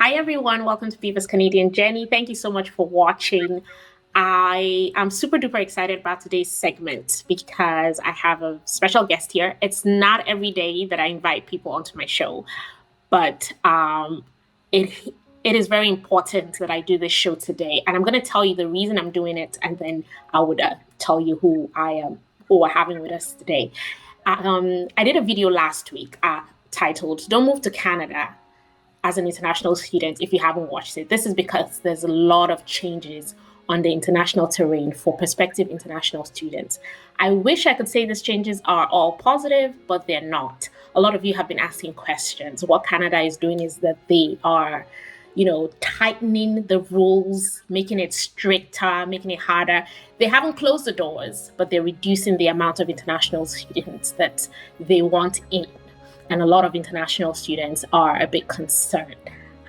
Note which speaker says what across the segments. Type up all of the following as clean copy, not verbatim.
Speaker 1: Hi, everyone. Welcome to Beaver's Canadian Journey. Thank you so much for watching. I am super duper excited about today's segment because I have a special guest here. It's not every day that I invite people onto my show, but it it is very important that I do this show today. And I'm going to tell you the reason I'm doing it, and then I would tell you who I am, who we're having with us today. I did a video last week titled "Don't Move to Canada as an international student if you haven't watched it. This is because there's a lot of changes on the international terrain for prospective international students. I wish I could say these changes are all positive, but they're not. A lot of you have been asking questions. What Canada is doing is that they are, tightening the rules, making it stricter, making it harder. They haven't closed the doors, but they're reducing the amount of international students that they want in. And a lot of international students are a bit concerned.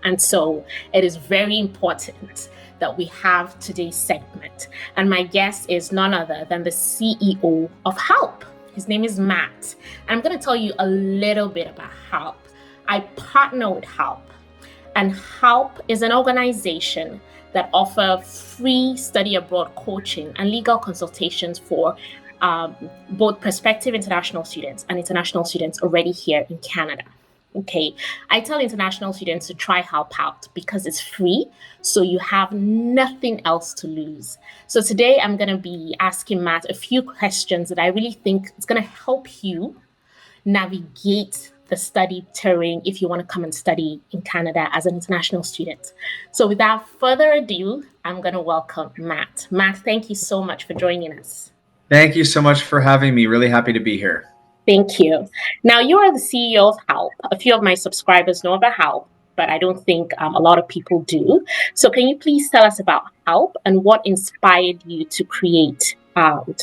Speaker 1: And so it is very important that we have today's segment. And my guest is none other than the CEO of Halp. His name is Matt. And I'm going to tell you a little bit about Halp. I partner with Halp. And Halp is an organization that offers free study abroad coaching and legal consultations for both prospective international students and international students already here in Canada. Okay, I tell international students to try Halp out because it's free, so you have nothing else to lose. So today I'm going to be asking Matt a few questions that I really think is going to help you navigate the study terrain if you want to come and study in Canada as an international student. So without further ado, I'm going to welcome Matt. Matt, thank you so much for joining us.
Speaker 2: Thank you so much for having me. Really happy to be here.
Speaker 1: Thank you. Now, you are the CEO of Halp. A few of my subscribers know about Halp, but I don't think a lot of people do. So can you please tell us about Halp and what inspired you to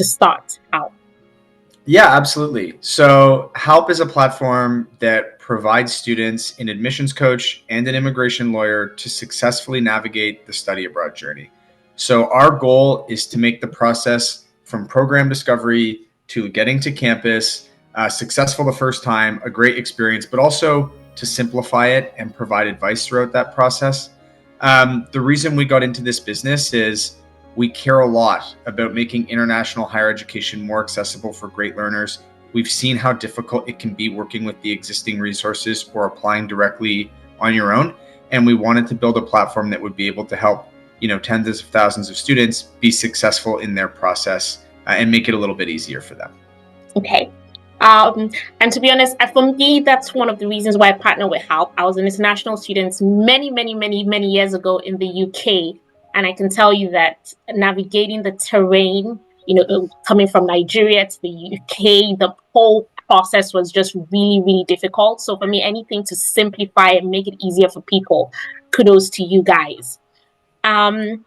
Speaker 1: start Halp?
Speaker 2: Yeah, absolutely. So Halp is a platform that provides students an admissions coach and an immigration lawyer to successfully navigate the study abroad journey. So our goal is to make the process from program discovery to getting to campus successful the first time, a great experience, but also to simplify it and provide advice throughout that process. The reason we got into this business is we care a lot about making international higher education more accessible for great learners. We've seen how difficult it can be working with the existing resources or applying directly on your own. And we wanted to build a platform that would be able to help, tens of thousands of students be successful in their process and make it a little bit easier for them.
Speaker 1: Okay. And to be honest, for me, that's one of the reasons why I partner with Halp. I was an international student many years ago in the UK. And I can tell you that navigating the terrain, coming from Nigeria to the UK, the whole process was just really difficult. So for me, anything to simplify and make it easier for people, kudos to you guys. I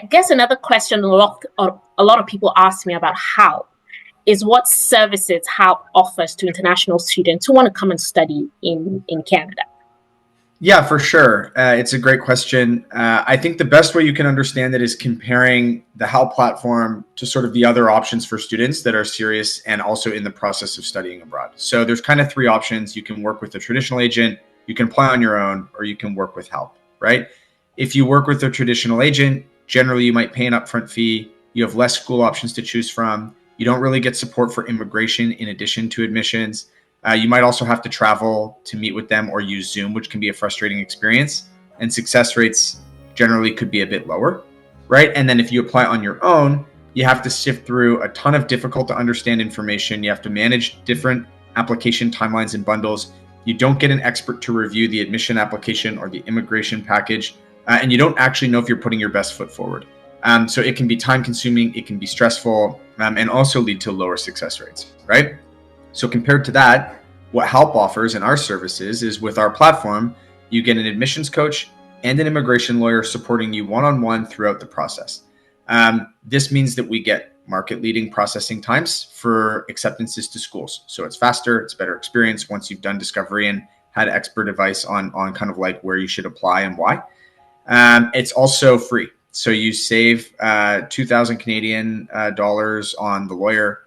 Speaker 1: guess another question a lot of people ask me about Halp is what services Halp offers to international students who want to come and study in Canada.
Speaker 2: Yeah, for sure. It's a great question. I think the best way you can understand it is comparing the Halp platform to sort of the other options for students that are serious and also in the process of studying abroad. So there's kind of three options. You can work with a traditional agent, you can apply on your own, or you can work with Halp, right? If you work with a traditional agent, generally you might pay an upfront fee. You have less school options to choose from. You don't really get support for immigration in addition to admissions. You might also have to travel to meet with them or use Zoom, which can be a frustrating experience. And success rates generally could be a bit lower, right? And then if you apply on your own, you have to sift through a ton of difficult to understand information. You have to manage different application timelines and bundles. You don't get an expert to review the admission application or the immigration package. And you don't actually know if you're putting your best foot forward. So it can be time consuming, it can be stressful, and also lead to lower success rates, right? So compared to that, what Halp offers in our services is with our platform, you get an admissions coach and an immigration lawyer supporting you one-on-one throughout the process. This means that we get market-leading processing times for acceptances to schools. So it's faster, it's better experience once you've done discovery and had expert advice on kind of like where you should apply and why. It's also free. So you save 2,000 Canadian dollars on the lawyer,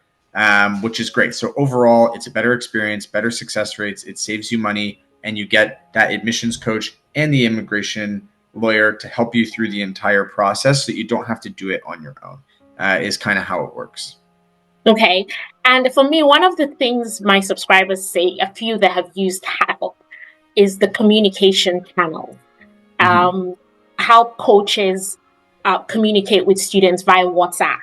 Speaker 2: which is great. So overall, it's a better experience, better success rates. It saves you money, and you get that admissions coach and the immigration lawyer to help you through the entire process so that you don't have to do it on your own, is kind of how it works.
Speaker 1: Okay. And for me, one of the things my subscribers say, a few that have used Halp, is the communication channel.
Speaker 2: Mm-hmm.
Speaker 1: Um, how coaches communicate with students via WhatsApp,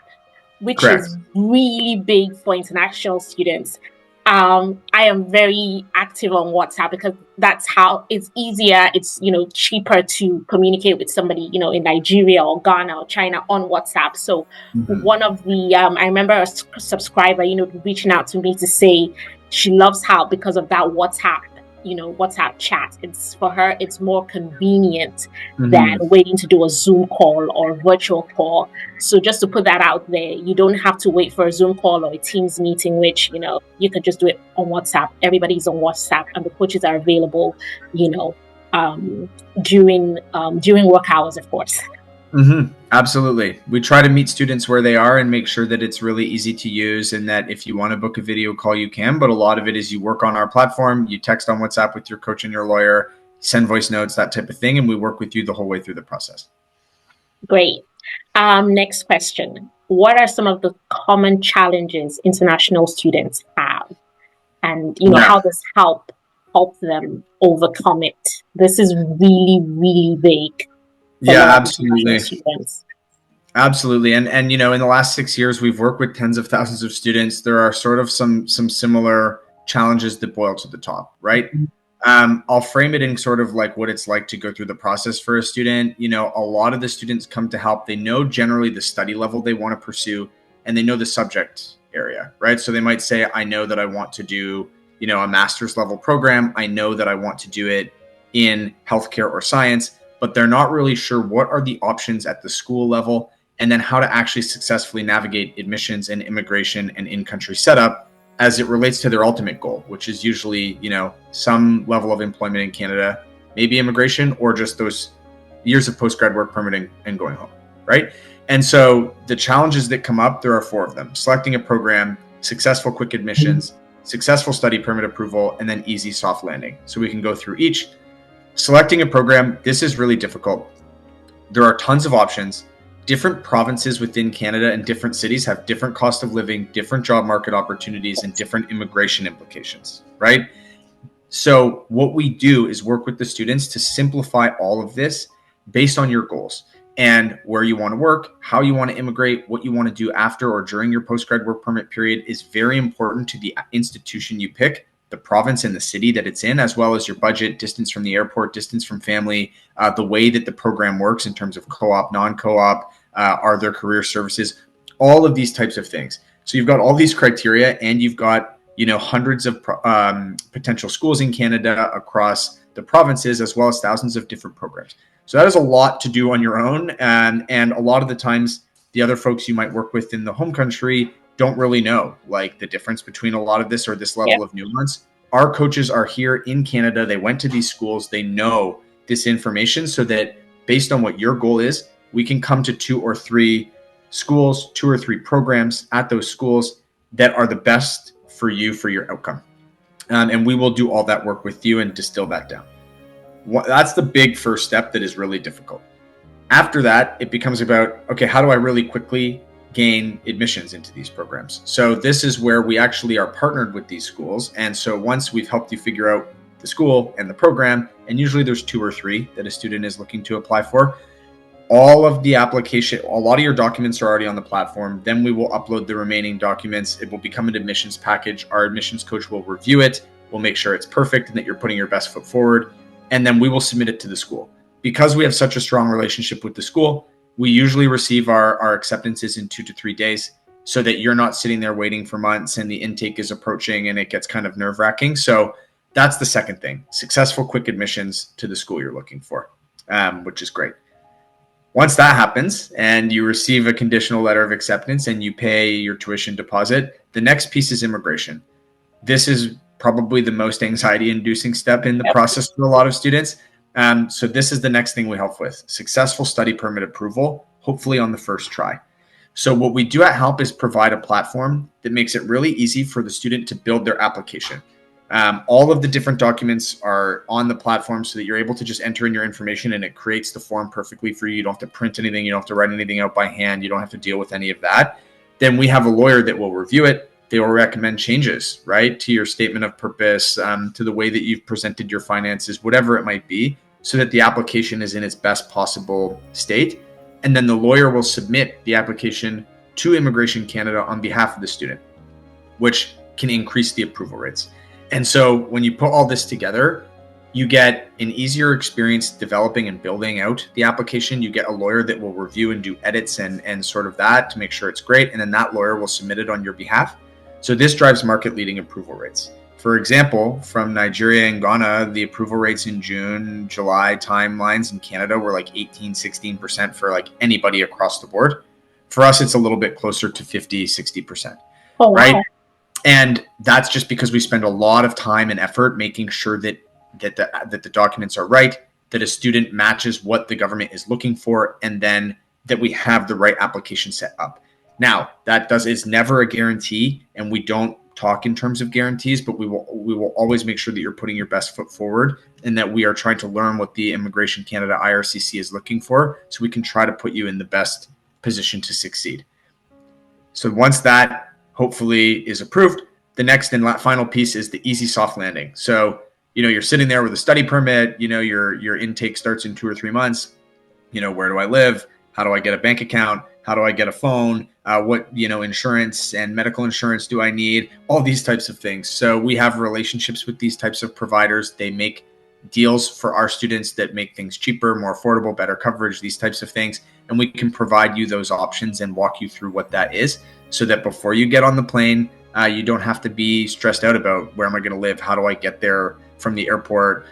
Speaker 1: which is
Speaker 2: Correct.
Speaker 1: really big for international students. I am very active on WhatsApp because that's how it's easier. It's, cheaper to communicate with somebody, in Nigeria or Ghana or China on WhatsApp. So
Speaker 2: Mm-hmm.
Speaker 1: one of the, I remember a subscriber, reaching out to me to say she loves how because of that WhatsApp chat. It's for her, it's more convenient than
Speaker 2: Mm-hmm.
Speaker 1: waiting to do a Zoom call or a virtual call. So just to put that out there, you don't have to wait for a Zoom call or a Teams meeting, which, you could just do it on WhatsApp. Everybody's on WhatsApp and the coaches are available, during work hours, of course.
Speaker 2: Mm-hmm. Absolutely. We try to meet students where they are and make sure that it's really easy to use, and that if you want to book a video call, you can. But a lot of it is you work on our platform, you text on WhatsApp with your coach and your lawyer, send voice notes, that type of thing, and we work with you the whole way through the process.
Speaker 1: Great. Next question. What are some of the common challenges international students have? And,
Speaker 2: Yeah.
Speaker 1: how does help them overcome it? This is really, really big for a
Speaker 2: Yeah,
Speaker 1: lot of international
Speaker 2: absolutely.
Speaker 1: students.
Speaker 2: Absolutely. And in the last 6 years, we've worked with tens of thousands of students. There are sort of some similar challenges that boil to the top, right? I'll frame it in sort of like what it's like to go through the process for a student. A lot of the students come to Help. They know generally the study level they want to pursue, and they know the subject area, right? So they might say, I know that I want to do, a master's level program. I know that I want to do it in healthcare or science, but they're not really sure what are the options at the school level, and then how to actually successfully navigate admissions and immigration and in-country setup as it relates to their ultimate goal, which is usually, some level of employment in Canada, maybe immigration, or just those years of post-grad work permitting and going home, right? And so the challenges that come up, there are 4 of them: selecting a program, successful quick admissions, successful study permit approval, and then easy soft landing. So we can go through each. Selecting a program, this is really difficult. There are tons of options. Different provinces within Canada and different cities have different cost of living, different job market opportunities, and different immigration implications, right? So what we do is work with the students to simplify all of this based on your goals and where you want to work, how you want to immigrate, what you want to do after or during your postgrad work permit period is very important to the institution you pick, the province and the city that it's in, as well as your budget, distance from the airport, distance from family, the way that the program works in terms of co-op, non-co-op, are there career services, all of these types of things. So you've got all these criteria, and you've got hundreds of potential schools in Canada across the provinces, as well as thousands of different programs. So that is a lot to do on your own, and a lot of the times the other folks you might work with in the home country don't really know like the difference between a lot of this or this
Speaker 1: Yeah.
Speaker 2: level of nuance. Our coaches are here in Canada. They went to these schools. They know this information, so that based on what your goal is, we can come to 2 or 3 schools, 2 or 3 programs at those schools that are the best for you for your outcome. And we will do all that work with you and distill that down. That's the big first step that is really difficult. After that, it becomes about, okay, how do I really quickly gain admissions into these programs? So this is where we actually are partnered with these schools. And so once we've helped you figure out the school and the program, and usually there's 2 or 3 that a student is looking to apply for, all of the application, a lot of your documents are already on the platform. Then we will upload the remaining documents. It will become an admissions package. Our admissions coach will review it. We'll make sure it's perfect and that you're putting your best foot forward. And then we will submit it to the school. Because we have such a strong relationship with the school, we usually receive our acceptances in 2 to 3 days, so that you're not sitting there waiting for months and the intake is approaching and it gets kind of nerve-wracking. So that's the second thing: successful quick admissions to the school you're looking for, which is great. Once that happens and you receive a conditional letter of acceptance and you pay your tuition deposit, the next piece is immigration. This is probably the most anxiety-inducing step in the
Speaker 1: Yep.
Speaker 2: process for a lot of students. So this is the next thing we help with: successful study permit approval, hopefully on the first try. So what we do at Halp is provide a platform that makes it really easy for the student to build their application. All of the different documents are on the platform so that you're able to just enter in your information and it creates the form perfectly for you. You don't have to print anything. You don't have to write anything out by hand. You don't have to deal with any of that. Then we have a lawyer that will review it. They will recommend changes, right, to your statement of purpose, to the way that you've presented your finances, whatever it might be, so that the application is in its best possible state. And then the lawyer will submit the application to Immigration Canada on behalf of the student, which can increase the approval rates. And so when you put all this together, you get an easier experience developing and building out the application. You get a lawyer that will review and do edits and sort of that to make sure it's great. And then that lawyer will submit it on your behalf. So this drives market leading approval rates. For example, from Nigeria and Ghana, the approval rates in June, July timelines in Canada were like 18, 16% for like anybody across the board. For us, it's a little bit closer to 50, 60%,
Speaker 1: Oh,
Speaker 2: right?
Speaker 1: wow.
Speaker 2: And that's just because we spend a lot of time and effort making sure that the documents are right, that a student matches what the government is looking for, and then that we have the right application set up. Now, is never a guarantee, and we don't talk in terms of guarantees, but we will always make sure that you're putting your best foot forward and that we are trying to learn what the Immigration Canada IRCC is looking for so we can try to put you in the best position to succeed. So once that hopefully is approved, the next and final piece is the easy soft landing. So, you're sitting there with a study permit, your intake starts in 2 or 3 months. Where do I live? How do I get a bank account? How do I get a phone? What, insurance and medical insurance do I need? All these types of things. So we have relationships with these types of providers. They make deals for our students that make things cheaper, more affordable, better coverage, these types of things. And we can provide you those options and walk you through what that is so that before you get on the plane, you don't have to be stressed out about where am I going to live? How do I get there from the airport?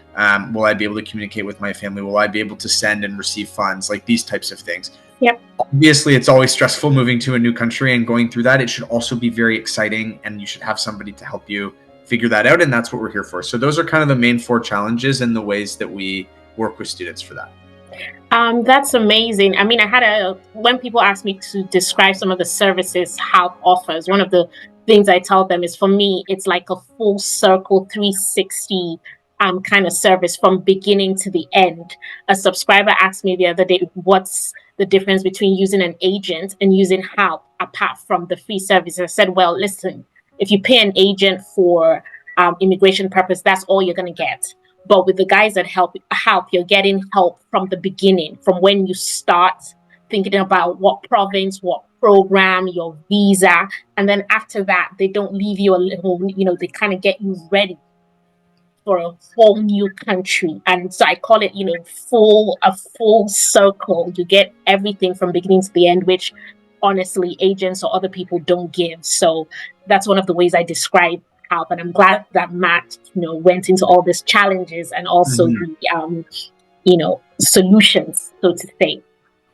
Speaker 2: Will I be able to communicate with my family? Will I be able to send and receive funds? Like these types of things.
Speaker 1: Yep.
Speaker 2: Obviously, it's always stressful moving to a new country and going through that. It should also be very exciting, and you should have somebody to help you figure that out. And that's what we're here for. So those are kind of the main 4 challenges and the ways that we work with students for that.
Speaker 1: That's amazing. I mean, when people ask me to describe some of the services Halp offers, one of the things I tell them is, for me, it's like a full circle 360 kind of service from beginning to the end. A subscriber asked me the other day, what's the difference between using an agent and using Halp apart from the free service? I said, well, listen, if you pay an agent for immigration purpose, that's all you're going to get. But with the guys at Halp, you're getting help from the beginning, from when you start thinking about what province, what program, your visa. And then after that, they don't leave you alone. They kind of get you ready for a whole new country. And so I call it, a full circle. You get everything from beginning to the end, which honestly agents or other people don't give. So that's one of the ways I describe Halp. And I'm glad that Matt, went into all these challenges and also the solutions, so to say.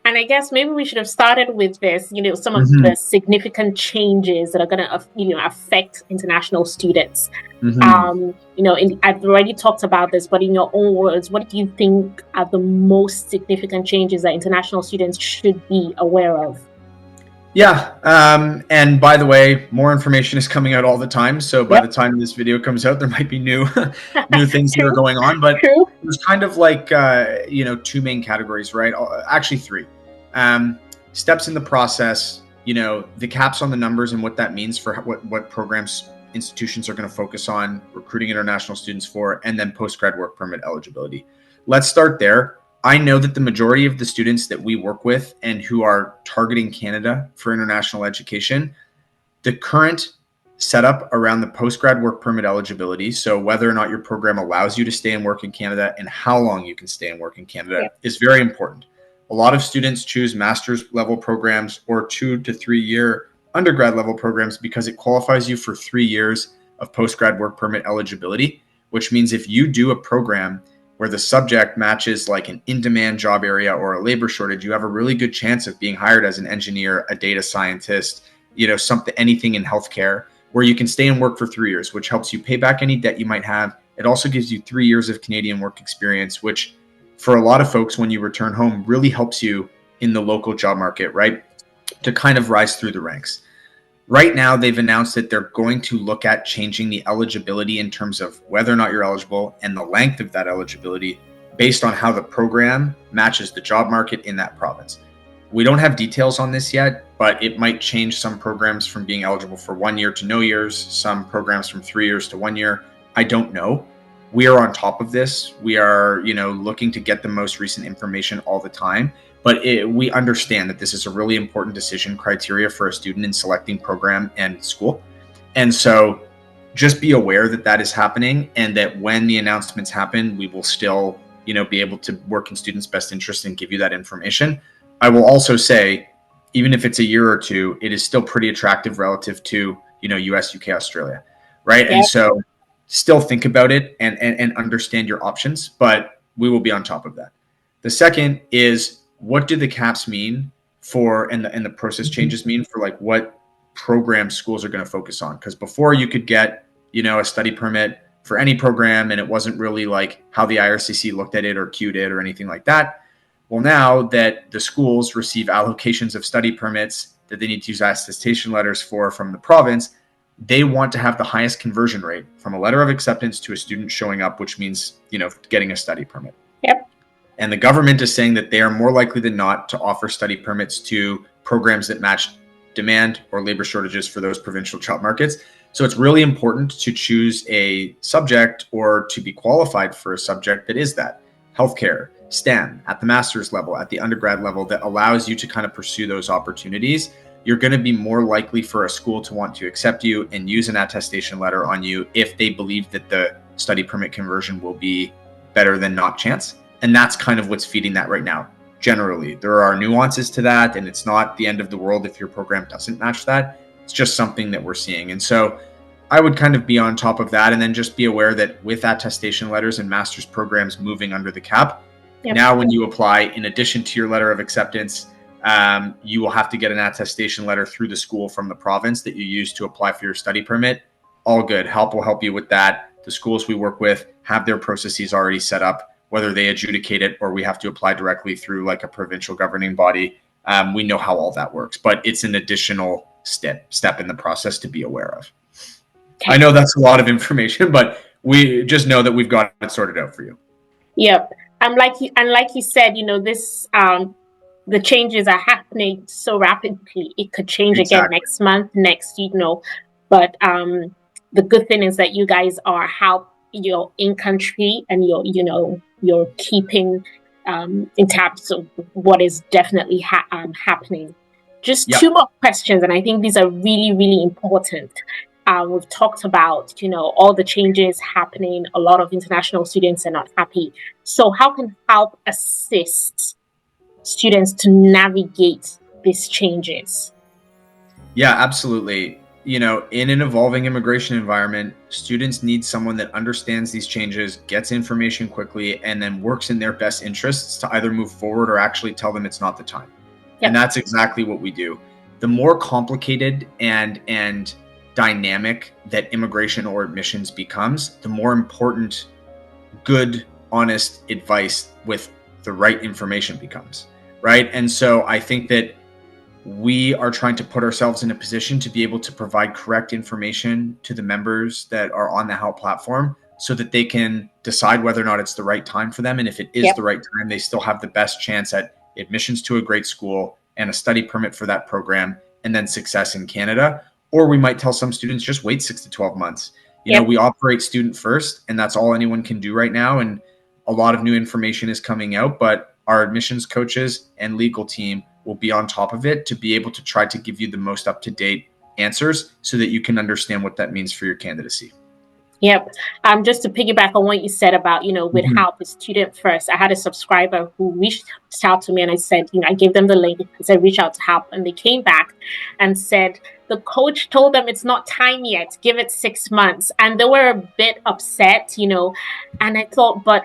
Speaker 1: And I guess maybe we should have started with this, some of the significant changes that are going to, affect international students. I've already talked about this, but in your own words, what do you think are the most significant changes that international students should be aware of?
Speaker 2: Yeah. And by the way, more information is coming out all the time. So by the time this video comes out, there might be new things that are going on. But there's kind of like, 2 main categories, right? Actually 3. Steps in the process, the caps on the numbers and what that means for what programs institutions are going to focus on recruiting international students for, and then post-grad work permit eligibility. Let's start there. I know that the majority of the students that we work with and who are targeting Canada for international education, the current setup around the post-grad work permit eligibility, so whether or not your program allows you to stay and work in Canada and how long you can stay and work in Canada, is very important. A lot of students choose master's level programs or 2 to 3 year undergrad level programs because it qualifies you for 3 years of post-grad work permit eligibility, which means if you do a program where the subject matches like an in-demand job area or a labor shortage, you have a really good chance of being hired as an engineer, a data scientist, anything in healthcare, where you can stay and work for 3 years, which helps you pay back any debt you might have. It also gives you 3 years of Canadian work experience, which for a lot of folks, when you return home, really helps you in the local job market, right? To kind of rise through the ranks. Right now, they've announced that they're going to look at changing the eligibility in terms of whether or not you're eligible and the length of that eligibility based on how the program matches the job market in that province. We don't have details on this yet, but it might change some programs from being eligible for 1 year to no years, some programs from 3 years to 1 year. I don't know. We are on top of this. We are, looking to get the most recent information all the time. But we understand that this is a really important decision criteria for a student in selecting program and school. And so just be aware that that is happening, and that when the announcements happen, we will still, be able to work in students' best interest and give you that information. I will also say, even if it's a year or two, it is still pretty attractive relative to, US, UK, Australia, right?
Speaker 1: Yeah.
Speaker 2: And so still think about it and understand your options, but we will be on top of that. The second is, what do the caps mean for, and the process changes mean for, like, what program schools are going to focus on? Because before you could get, a study permit for any program, and it wasn't really like how the IRCC looked at it or queued it or anything like that. Well, now that the schools receive allocations of study permits that they need to use attestation letters for from the province, they want to have the highest conversion rate from a letter of acceptance to a student showing up, which means, getting a study permit.
Speaker 1: Yep.
Speaker 2: And the government is saying that they are more likely than not to offer study permits to programs that match demand or labor shortages for those provincial job markets. So it's really important to choose a subject or to be qualified for a subject that is that healthcare, STEM, at the master's level, at the undergrad level, that allows you to kind of pursue those opportunities. You're going to be more likely for a school to want to accept you and use an attestation letter on you if they believe that the study permit conversion will be better than not chance. And that's kind of what's feeding that right now. Generally, there are nuances to that, and it's not the end of the world if your program doesn't match that. It's just something that we're seeing. And so I would kind of be on top of that, and then just be aware that with attestation letters and master's programs moving under the cap, now when you apply, in addition to your letter of acceptance, you will have to get an attestation letter through the school from the province that you use to apply for your study permit. All good. Halp will help you with that. The schools we work with have their processes already set up, whether they adjudicate it or we have to apply directly through like a provincial governing body. We know how all that works, but it's an additional step in the process to be aware of. Okay. I know that's a lot of information, but we just know that we've got it sorted out for you.
Speaker 1: Yep. And like you said, this the changes are happening so rapidly. It could change again next month, But the good thing is that you guys are you're in country, and you're keeping in tabs of what is definitely happening. Just two more questions, and I think these are really, really important. We've talked about, all the changes happening. A lot of international students are not happy. So how can Halp assist students to navigate these changes?
Speaker 2: Yeah, absolutely. In an evolving immigration environment, students need someone that understands these changes, gets information quickly, and then works in their best interests to either move forward or actually tell them it's not the time. Yep. And that's exactly what we do. The more complicated and dynamic that immigration or admissions becomes, the more important good, honest advice with the right information becomes, right? And so I think that we are trying to put ourselves in a position to be able to provide correct information to the members that are on the Halp platform, so that they can decide whether or not it's the right time for them. And if it is the right time, they still have the best chance at admissions to a great school and a study permit for that program, and then success in Canada. Or we might tell some students, just wait 6 to 12 months. We operate student first, and that's all anyone can do right now. And a lot of new information is coming out, but our admissions coaches and legal team will be on top of it to be able to try to give you the most up-to-date answers so that you can understand what that means for your candidacy.
Speaker 1: Yep. Just to piggyback on what you said about, with Halp, is student first. I had a subscriber who reached out to me, and I said, I gave them the link. I said, reach out to Halp. And they came back and said, the coach told them it's not time yet. Give it 6 months. And they were a bit upset, and I thought, but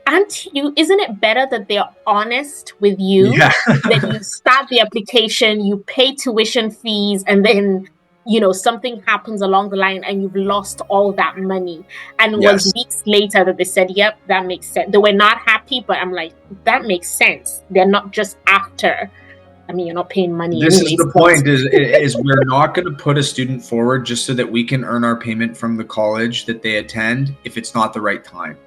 Speaker 1: isn't it better that they're honest with you?
Speaker 2: Yeah.
Speaker 1: That you start the application, you pay tuition fees, and then something happens along the line and you've lost all that money. And it was weeks later that they said, yep, that makes sense. They were not happy, but I'm like, that makes sense. They're not just after I mean, you're not paying money
Speaker 2: This is
Speaker 1: anyways,
Speaker 2: the
Speaker 1: but
Speaker 2: point is we're not going to put a student forward just so that we can earn our payment from the college that they attend if it's not the right time.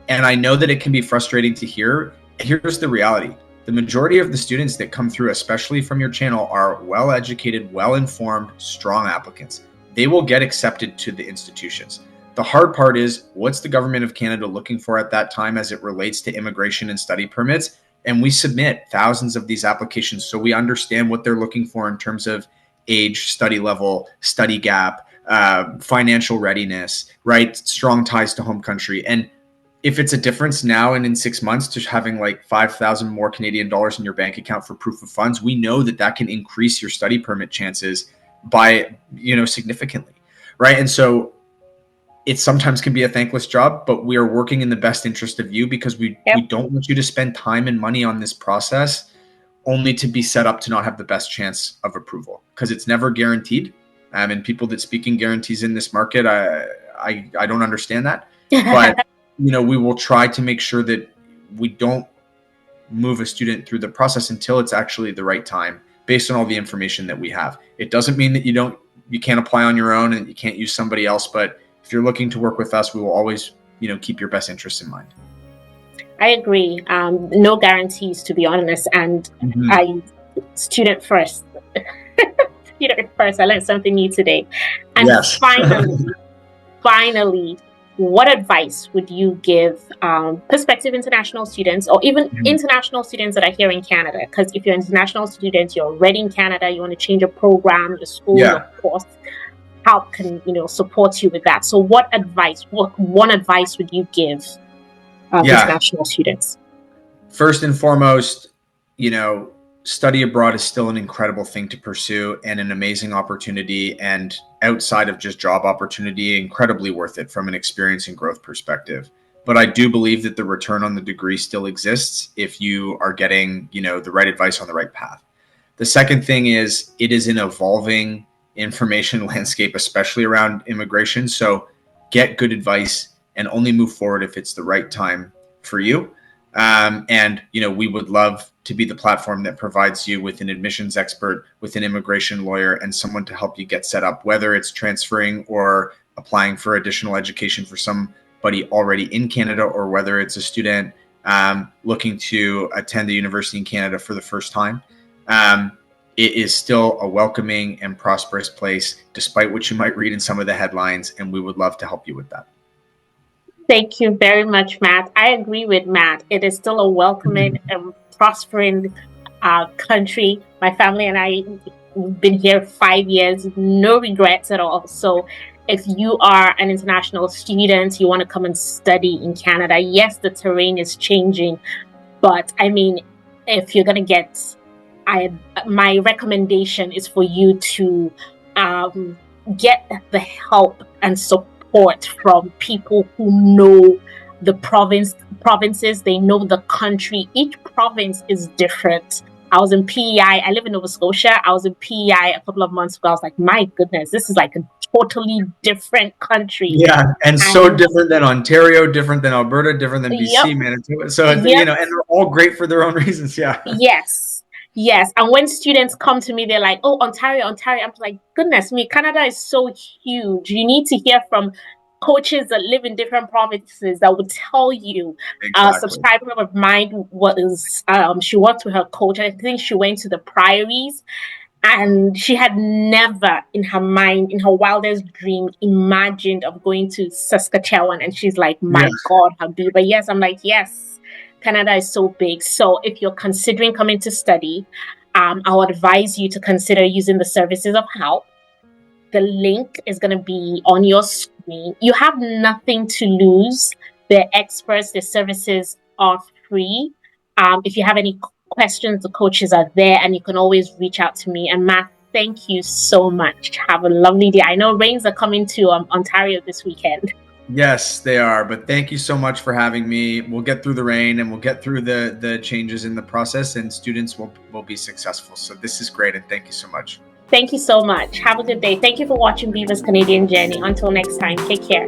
Speaker 2: And I know that it can be frustrating to hear. Here's the reality. The majority of the students that come through, especially from your channel, are well-educated, well-informed, strong applicants. They will get accepted to the institutions. The hard part is, what's the government of Canada looking for at that time as it relates to immigration and study permits? And we submit thousands of these applications, so we understand what they're looking for in terms of age, study level, study gap, financial readiness, right? Strong ties to home country. And if it's a difference now and in 6 months to having like 5,000 more Canadian dollars in your bank account for proof of funds, we know that that can increase your study permit chances by, significantly, right? And so it sometimes can be a thankless job, but we are working in the best interest of you because we don't want you to spend time and money on this process only to be set up to not have the best chance of approval, because it's never guaranteed. And people that speak in guarantees in this market, I don't understand that. But we will try to make sure that we don't move a student through the process until it's actually the right time based on all the information that we have. It doesn't mean that you can't apply on your own and you can't use somebody else, but if you're looking to work with us, we will always, keep your best interests in mind.
Speaker 1: I agree. No guarantees, to be honest. And student first. Student first. I learned something new today. And
Speaker 2: yes.
Speaker 1: finally, what advice would you give prospective international students, or even international students that are here in Canada? Because if you're an international student, you're already in Canada, you want to change your program, your school, your course, Halp can, support you with that. So what one advice would you give international students?
Speaker 2: First and foremost, study abroad is still an incredible thing to pursue and an amazing opportunity, and outside of just job opportunity, incredibly worth it from an experience and growth perspective. But I do believe that the return on the degree still exists if you are getting, the right advice on the right path. The second thing is, it is an evolving information landscape, especially around immigration. So get good advice and only move forward if it's the right time for you. And we would love to be the platform that provides you with an admissions expert, with an immigration lawyer, and someone to help you get set up, whether it's transferring or applying for additional education for somebody already in Canada, or whether it's a student looking to attend a university in Canada for the first time. It is still a welcoming and prosperous place, despite what you might read in some of the headlines, and we would love to help you with that.
Speaker 1: Thank you very much, Matt. I agree with Matt. It is still a welcoming and prospering country. My family and I have been here 5 years, no regrets at all. So if you are an international student, you want to come and study in Canada, yes, the terrain is changing, but I mean, if you're going to get, my recommendation is for you to get the help and support from people who know the provinces, they know the country. Each province is different. I was in PEI. I live in Nova Scotia. I was in PEI a couple of months ago. I was like, my goodness, this is like a totally different country.
Speaker 2: Yeah, and so different than Ontario, different than Alberta, different than BC, Manitoba. So, and they're all great for their own reasons. Yeah.
Speaker 1: Yes. And when students come to me, they're like, oh, Ontario. I'm like, goodness me, Canada is so huge. You need to hear from coaches that live in different provinces that would tell you. A subscriber of mine she worked with her coach, and I think she went to the Prairies, and she had never in her mind, in her wildest dream, imagined of going to Saskatchewan. And she's like, my God, how deep. But yes, I'm like, yes, Canada is so big. So if you're considering coming to study, I would advise you to consider using the services of Halp. The link is going to be on your screen. You have nothing to lose. The experts, the services are free. If you have any questions, the coaches are there, and you can always reach out to me. And Matt, thank you so much. Have a lovely day. I know rains are coming to Ontario this weekend.
Speaker 2: Yes, they are. But thank you so much for having me. We'll get through the rain, and we'll get through the changes in the process, and students will be successful. So this is great, and thank you so much.
Speaker 1: Thank you so much. Have a good day. Thank you for watching Viva's Canadian Journey. Until next time, take care.